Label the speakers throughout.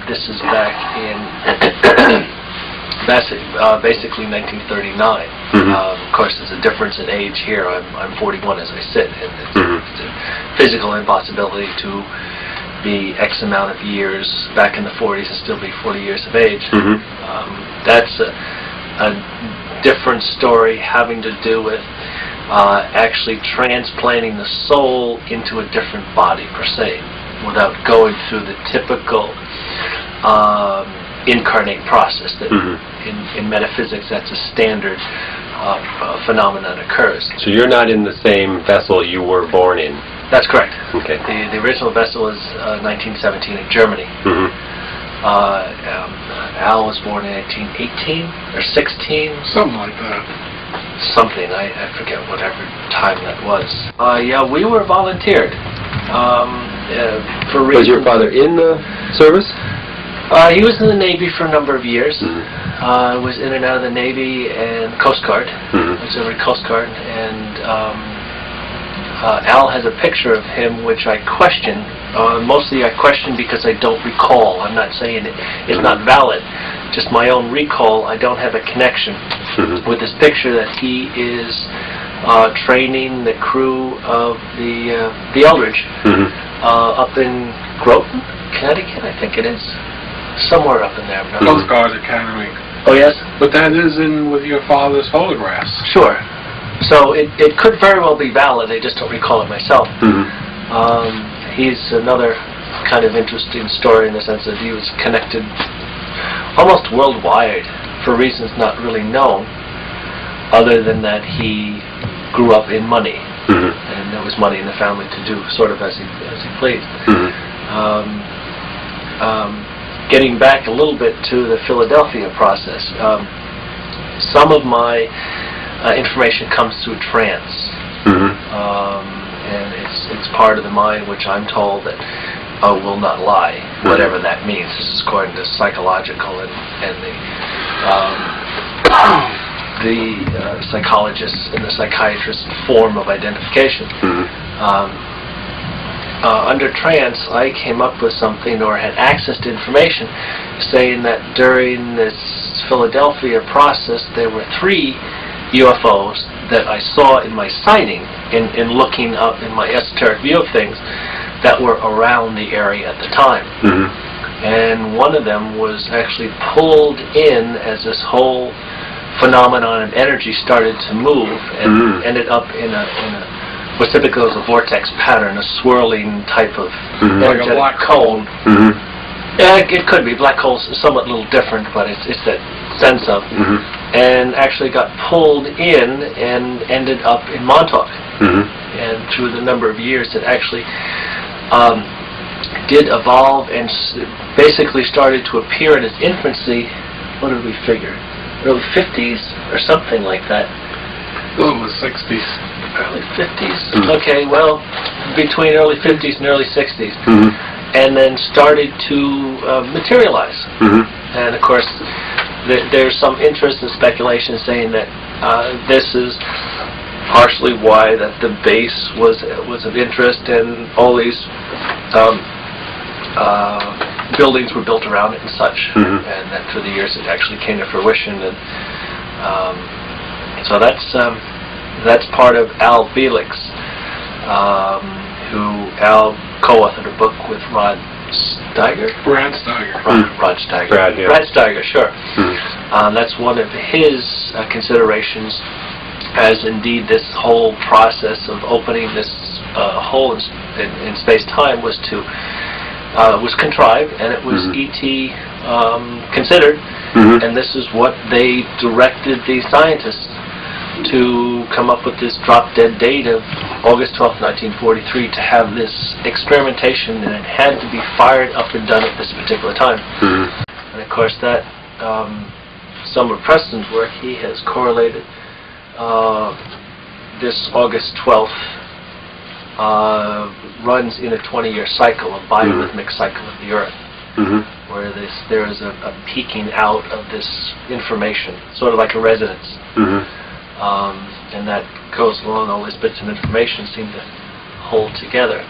Speaker 1: this is back in basically 1939. Of course, there's a difference in age here. I'm 41 as I sit, and it's a physical impossibility to be X amount of years back in the 40s and still be 40 years of age. That's a different story having to do with actually transplanting the soul into a different body per se, without going through the typical incarnate process that in metaphysics, that's a standard phenomenon occurs.
Speaker 2: So you're not in the same vessel you were born in?
Speaker 1: That's correct.
Speaker 2: Okay.
Speaker 1: The original vessel is 1917 in Germany. Al was born in 1818 or 16.
Speaker 3: Something like that.
Speaker 1: Something, I forget whatever time that was. Yeah, we were volunteered. For reasons.
Speaker 2: Was your father in the service?
Speaker 1: He was in the Navy for a number of years. Was in and out of the Navy and Coast Guard, auxiliary Coast Guard, and Al has a picture of him which I question. Mostly I question because I don't recall. I'm not saying it's not valid. Just my own recall, I don't have a connection with this picture that he is training the crew of the Eldridge up in Groton, Connecticut, I think it is. Somewhere up in there.
Speaker 3: Coast Guard Academy.
Speaker 1: Oh, yes?
Speaker 3: But that is in with your father's photographs.
Speaker 1: Sure. So it could very well be valid, I just don't recall it myself. He's another kind of interesting story in the sense that he was connected almost worldwide for reasons not really known, other than that he grew up in money, and there was money in the family to do sort of as he pleased. Getting back a little bit to the Philadelphia process, some of my information comes through trance, and it's part of the mind which I'm told that will not lie, whatever that means. This is according to psychological and the psychologists and the psychiatrists' form of identification. Under trance, I came up with something or had access to information saying that during this Philadelphia process there were 3 UFOs that I saw in my sighting, in looking up in my esoteric view of things, that were around the area at the time. And one of them was actually pulled in as this whole phenomenon of energy started to move and ended up in what's typical as a vortex pattern, a swirling type of energetic
Speaker 3: like a
Speaker 1: cone. Yeah, it could be. Black holes is somewhat a little different, but it's that sense of. And actually got pulled in and ended up in Montauk. And through the number of years, it actually did evolve and basically started to appear in its infancy. What did we figure? Early 50s or something like that.
Speaker 3: Oh, it was 60s.
Speaker 1: Early 50s. Okay, well, between early 50s and early 60s. And then started to materialize. And of course, there's some interest and speculation saying that this is partially why that the base was of interest, and all these buildings were built around it and such, and that through the years it actually came to fruition. And so that's part of Al Felix, who Al co-authored a book with Rod Steiger?
Speaker 3: Brad Steiger.
Speaker 1: Rod Steiger.
Speaker 2: Brad
Speaker 1: Steiger, sure. That's one of his considerations, as indeed this whole process of opening this hole in space-time was contrived, and it was E.T. considered, and this is what they directed the scientists to come up with this drop-dead date of August 12, 1943, to have this experimentation, and it had to be fired up and done at this particular time. And of course that, some of Preston's work, he has correlated this August 12th runs in a 20-year cycle, a biorhythmic cycle of the Earth, where there is a peaking out of this information, sort of like a resonance. And that goes along, all these bits of information seem to hold together.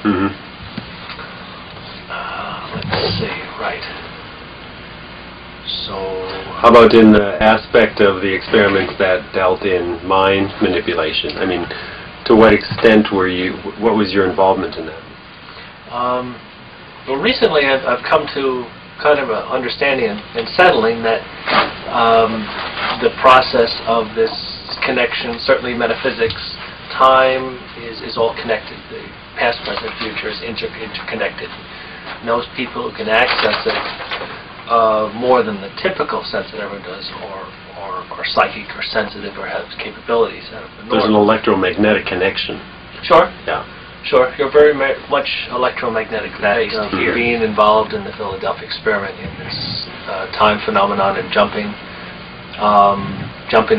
Speaker 1: Let's see, right. So,
Speaker 2: How about in the aspect of the experiments that dealt in mind manipulation? I mean, to what extent were you, what was your involvement in that?
Speaker 1: well, recently I've come to kind of an understanding and settling that the process of this connection, certainly metaphysics, time is all connected. The past, present, future is interconnected. And those people who can access it more than the typical sense that everyone does, or psychic or sensitive or have capabilities out of the norm.
Speaker 2: There's an electromagnetic connection.
Speaker 1: Sure.
Speaker 2: Yeah.
Speaker 1: Sure. You're very much electromagnetic based here. Being involved in the Philadelphia experiment in this time phenomenon and jumping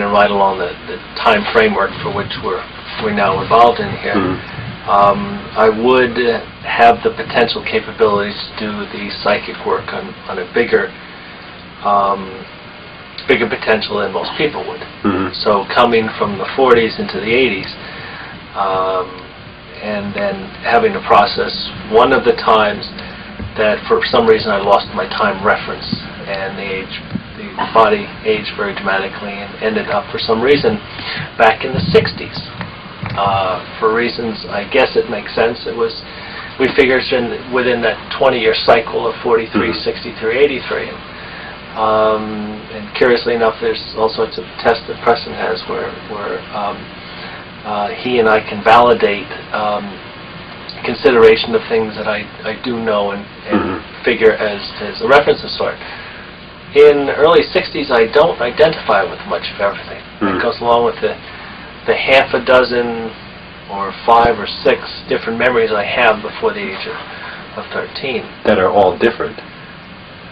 Speaker 1: and right along the time framework for which we're now involved in here. I would have the potential capabilities to do the psychic work on a bigger potential than most people would. So coming from the 40s into the 80s, and then having to process one of the times that for some reason I lost my time reference, and the body aged very dramatically and ended up for some reason back in the 60s. For reasons, I guess it makes sense. We figured within that 20-year cycle of 43, 63, 83. And curiously enough, there's all sorts of tests that Preston has where he and I can validate consideration of things that I do know and figure as a reference of sort. In the early 60s, I don't identify with much of everything. It goes along with the half a dozen or 5 or 6 different memories I have before the age of 13.
Speaker 2: That are all different?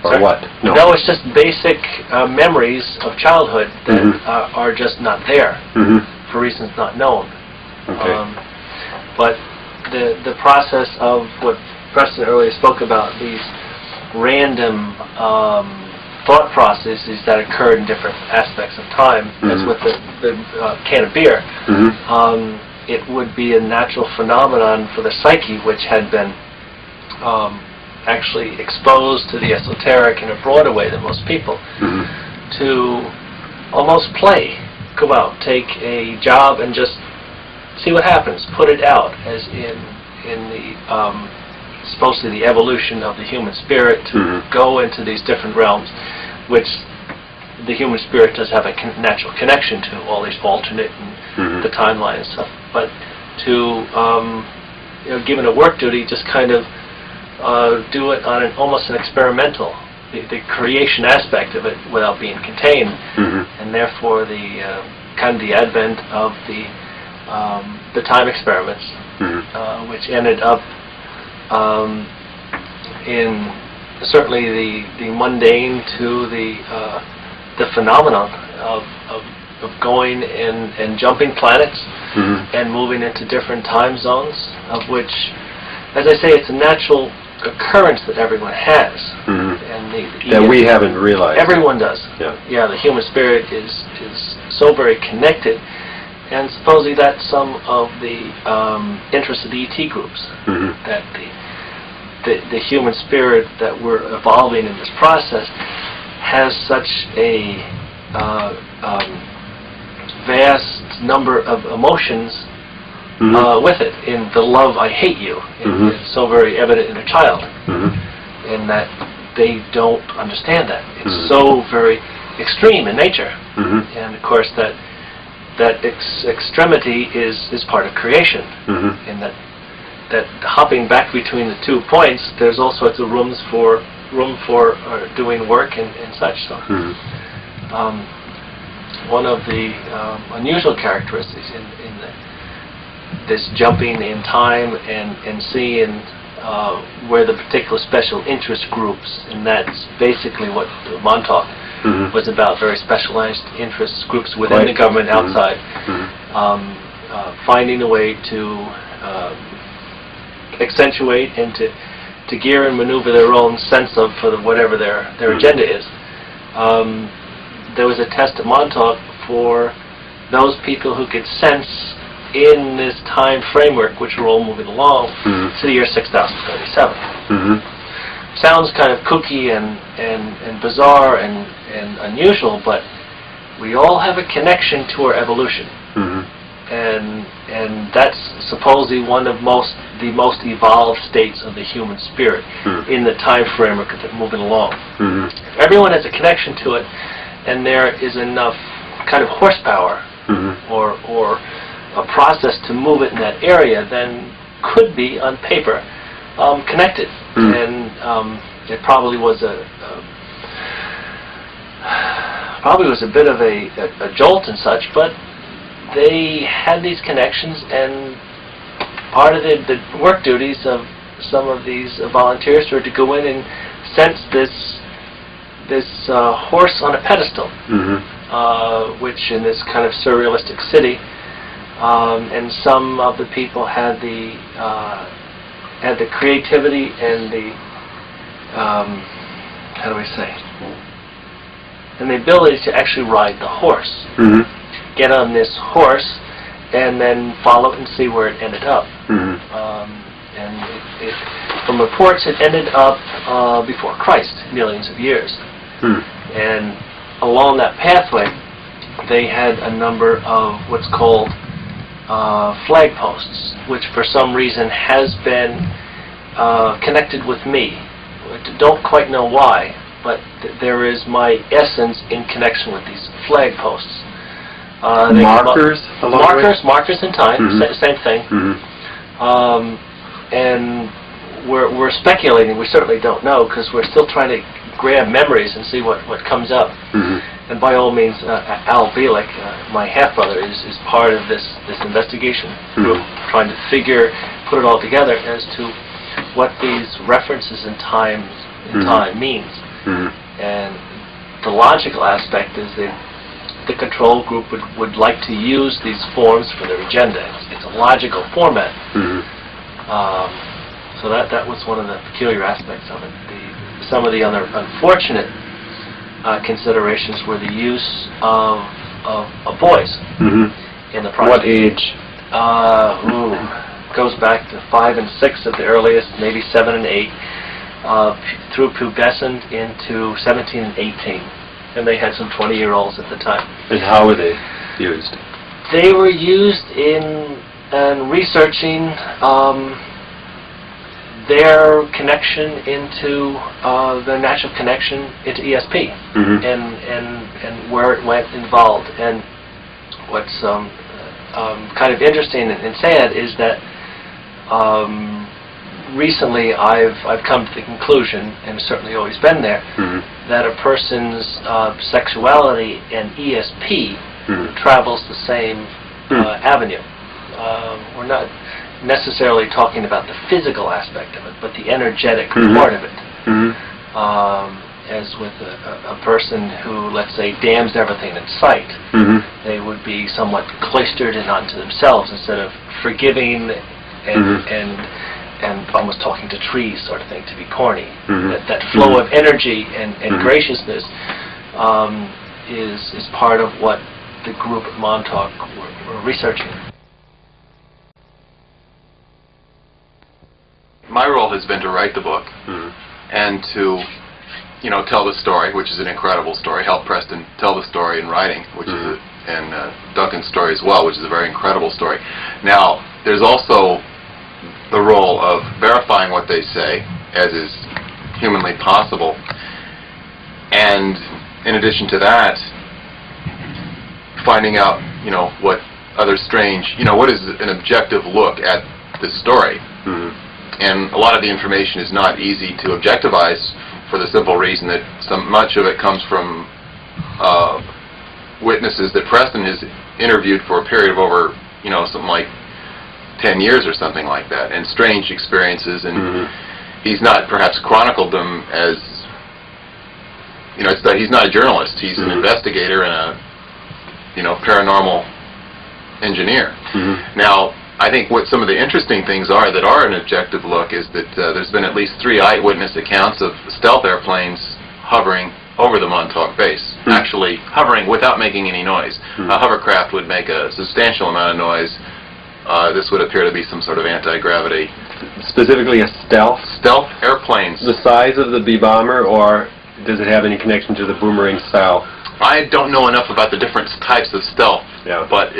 Speaker 2: Or
Speaker 1: Sorry?
Speaker 2: what?
Speaker 1: No, it's just basic memories of childhood that are just not there for reasons not known.
Speaker 2: Okay.
Speaker 1: But the process of what Preston earlier spoke about, these random thought processes that occurred in different aspects of time, as with the can of beer, it would be a natural phenomenon for the psyche, which had been actually exposed to the esoteric in a broader way than most people, to almost play, go out, take a job and just see what happens, put it out, as in the supposedly the evolution of the human spirit to go into these different realms, which the human spirit does have a natural connection to, all these alternate and the timeline and stuff. But to, given a work duty, just kind of do it on almost an experimental, the creation aspect of it without being contained, and therefore the kind of the advent of the time experiments, which ended up in certainly the mundane to the phenomenon of going and jumping planets and moving into different time zones, of which, as I say, it's a natural occurrence that everyone has, and
Speaker 2: that we haven't realized.
Speaker 1: Everyone does.
Speaker 2: Yeah.
Speaker 1: The human spirit is so very connected. And supposedly that's some of the interests of the ET groups, that the human spirit that we're evolving in this process has such a vast number of emotions with it. In the love, I hate you, it's so very evident in a child, in that they don't understand that. It's so very extreme in nature, and of course that extremity is part of creation, and that hopping back between the 2 points, there's all sorts of room for doing work and such. So, one of the unusual characteristics in this jumping in time and seeing where the particular special interest groups, and that's basically what Montauk was about, very specialized interest groups within the government, outside, finding a way to accentuate and to gear and maneuver their own sense of for whatever their agenda is. There was a test at Montauk for those people who could sense in this time framework, which we're all moving along, to the year 6037. sounds kind of kooky and bizarre and unusual, but we all have a connection to our evolution. And that's supposedly one of the most evolved states of the human spirit in the time frame of moving along. Everyone has a connection to it, and there is enough kind of horsepower or a process to move it in that area, then could be on paper connected. And it probably was a bit of a jolt and such, but they had these connections, and part of the work duties of some of these volunteers were to go in and sense this horse on a pedestal, which in this kind of surrealistic city, and some of the people had the creativity and the how do we say, and the ability to actually ride the horse. Get on this horse and then follow it and see where it ended up. And from reports, it ended up before Christ, millions of years. And along that pathway, they had a number of what's called flag posts, which for some reason has been connected with me. I don't quite know why, but there is my essence in connection with these flag posts.
Speaker 2: Markers
Speaker 1: in time, same thing. And we're speculating. We certainly don't know, because we're still trying to grab memories and see what comes up. And by all means, Al Bielek, my half-brother, is part of this investigation group, trying to put it all together as to what these references in time means. And the logical aspect is that the control group would like to use these forms for their agenda. It's a logical format. So that was one of the peculiar aspects of it. Some of the other unfortunate considerations were the use of boys in the project.
Speaker 2: What age?
Speaker 1: Goes back to 5 and 6 at the earliest, maybe 7 and 8, through pubescent into 17 and 18. And they had some 20-year-olds at the time.
Speaker 2: And how were they used?
Speaker 1: They were used in researching their connection into their natural connection into ESP, and where it went involved. And what's kind of interesting and sad is that recently I've come to the conclusion, and certainly always been there, that a person's sexuality and ESP travels the same avenue. We're not necessarily talking about the physical aspect of it, but the energetic part of it. As with a person who, let's say, dams everything in sight, they would be somewhat cloistered in onto themselves instead of forgiving and almost talking to trees sort of thing, to be corny. That flow of energy and graciousness is part of what the group at Montauk were researching.
Speaker 4: My role has been to write the book and to, tell the story, which is an incredible story. Help Preston tell the story in writing, which is and Duncan's story as well, which is a very incredible story. Now, there's also the role of verifying what they say, as is humanly possible, and in addition to that, finding out, what other strange, what is an objective look at this story. And a lot of the information is not easy to objectivize, for the simple reason that much of it comes from witnesses that Preston has interviewed for a period of over, something like 10 years or something like that, and strange experiences, and he's not perhaps chronicled them as, he's not a journalist, he's an investigator and a, paranormal engineer. Now, I think what some of the interesting things are that are an objective look is that there's been at least 3 eyewitness accounts of stealth airplanes hovering over the Montauk base, actually hovering without making any noise. A hovercraft would make a substantial amount of noise. This would appear to be some sort of anti-gravity
Speaker 2: specifically a stealth?
Speaker 4: Stealth airplanes.
Speaker 2: The size of the B-bomber, or does it have any connection to the boomerang style?
Speaker 4: I don't know enough about the different types of stealth,
Speaker 2: Yeah.
Speaker 4: but